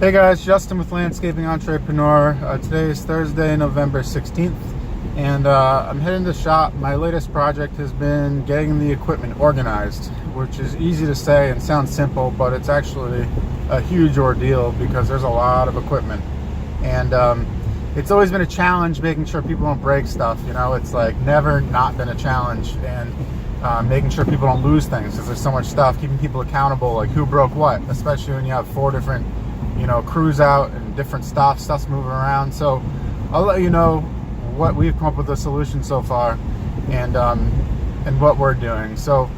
Hey guys, Justin with Landscaping Entrepreneur. Today is Thursday, November 16th, and I'm heading to the shop. My latest project has been getting the equipment organized, which is easy to say and sounds simple, but it's actually a huge ordeal because there's a lot of equipment. And it's always been a challenge making sure people don't break stuff. You know, it's like never not been a challenge, and making sure people don't lose things because there's so much stuff, keeping people accountable, like who broke what, especially when you have 4 different crews out and different stuff's moving around. So I'll let you know what we've come up with a solution so far, and what we're doing. So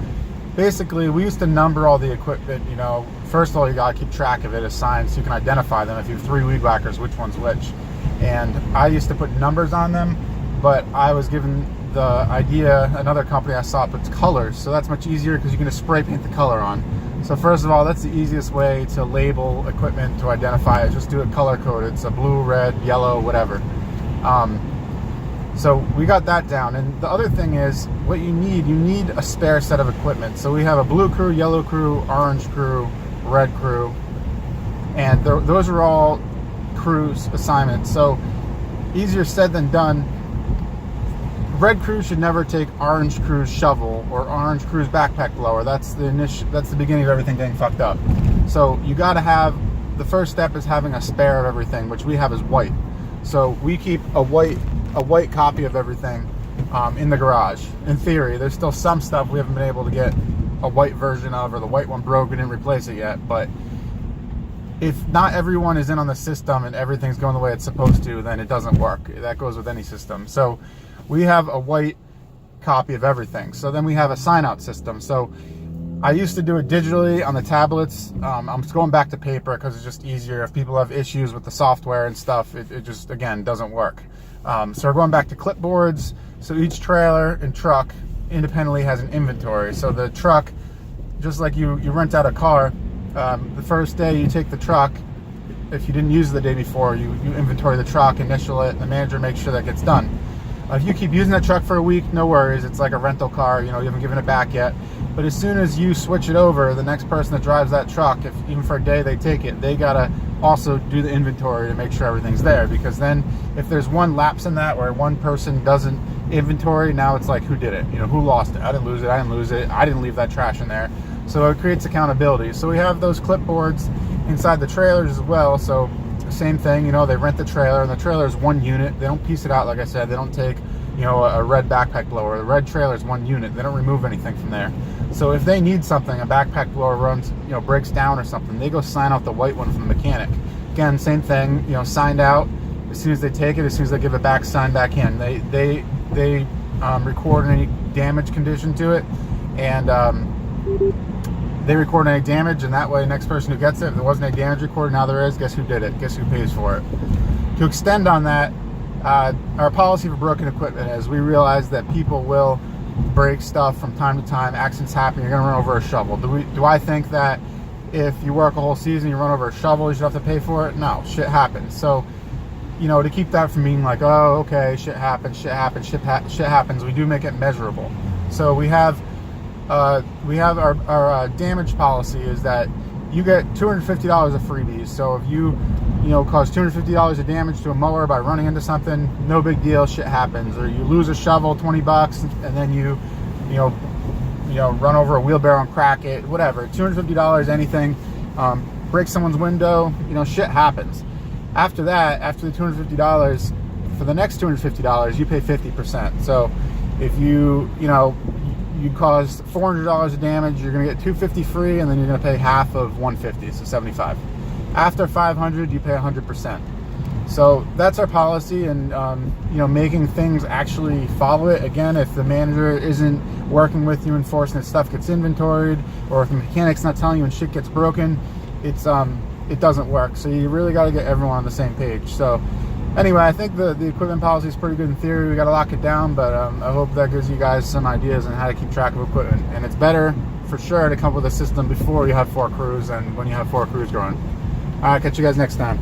basically, we used to number all the equipment. First of all, you gotta keep track of it as signs so you can identify them. If you have 3 weed whackers, which one's which. And I used to put numbers on them, but I was given the idea, another company I saw puts colors, so that's much easier because you can just spray paint the color on. So first of all, that's the easiest way to label equipment, to identify it. Just do it color coded. It's a blue, red, yellow, whatever. So we got that down. And the other thing is, what you need a spare set of equipment. So we have a blue crew, yellow crew, orange crew, red crew, and those are all crews assignments. So easier said than done. Red crew should never take orange crew's shovel or orange crew's backpack blower. That's the beginning of everything getting fucked up. So you got to have, the first step is having a spare of everything, which we have is white. So we keep a white copy of everything in the garage. In theory, there's still some stuff we haven't been able to get a white version of, or the white one broke, we didn't replace it yet. But if not everyone is in on the system and everything's going the way it's supposed to, then it doesn't work. That goes with any system. So we have a white copy of everything. So then we have a sign-out system. So I used to do it digitally on the tablets. I'm just going back to paper because it's just easier. If people have issues with the software and stuff, it just, again, doesn't work. So we're going back to clipboards. So each trailer and truck independently has an inventory. So the truck, just like you rent out a car, the first day you take the truck, if you didn't use it the day before, you inventory the truck, initial it, and the manager makes sure that gets done. If you keep using that truck for a week, no worries. It's like a rental car. You haven't given it back yet. But as soon as you switch it over, the next person that drives that truck, if even for a day they take it, they gotta also do the inventory to make sure everything's there. Because then, if there's one lapse in that where one person doesn't inventory, now it's like, who did it? Who lost it? I didn't lose it. I didn't lose it. I didn't leave that trash in there. So it creates accountability. So we have those clipboards inside the trailers as well. So same thing, they rent the trailer, and the trailer is one unit. They don't piece it out, like I said. They don't take, a red backpack blower. The red trailer is one unit. They don't remove anything from there. So if they need something, a backpack blower runs, breaks down or something, they go sign out the white one from the mechanic. Again, same thing, signed out. As soon as they take it, as soon as they give it back, sign back in. They record any damage condition to it, and they record any damage, and that way next person who gets it, if there wasn't any damage recorded, now there is, guess who did it? Guess who pays for it? To extend on that, our policy for broken equipment is we realize that people will break stuff from time to time. Accidents happen. You're going to run over a shovel. Do I think that if you work a whole season, you run over a shovel, you should have to pay for it? No, shit happens. So, to keep that from being like, oh, okay, shit happens, we do make it measurable. So we have our damage policy is that you get $250 of freebies. So if you cause $250 of damage to a mower by running into something, no big deal, shit happens. Or you lose a shovel, $20, and then you run over a wheelbarrow and crack it, whatever. $250, anything, break someone's window, shit happens. After that, after the $250, for the next $250, you pay 50%. So if you caused $400 of damage, you're going to get $250 free, and then you're going to pay half of $150, so $75. After $500, you pay 100%. So that's our policy, and making things actually follow it. Again, if the manager isn't working with you, enforcing that stuff gets inventoried, or if the mechanic's not telling you when shit gets broken, it doesn't work. So you really got to get everyone on the same page. So anyway, I think the equipment policy is pretty good in theory. We got to lock it down, but I hope that gives you guys some ideas on how to keep track of equipment. And it's better, for sure, to come up with a system before you have 4 crews than when you have 4 crews going. All right, catch you guys next time.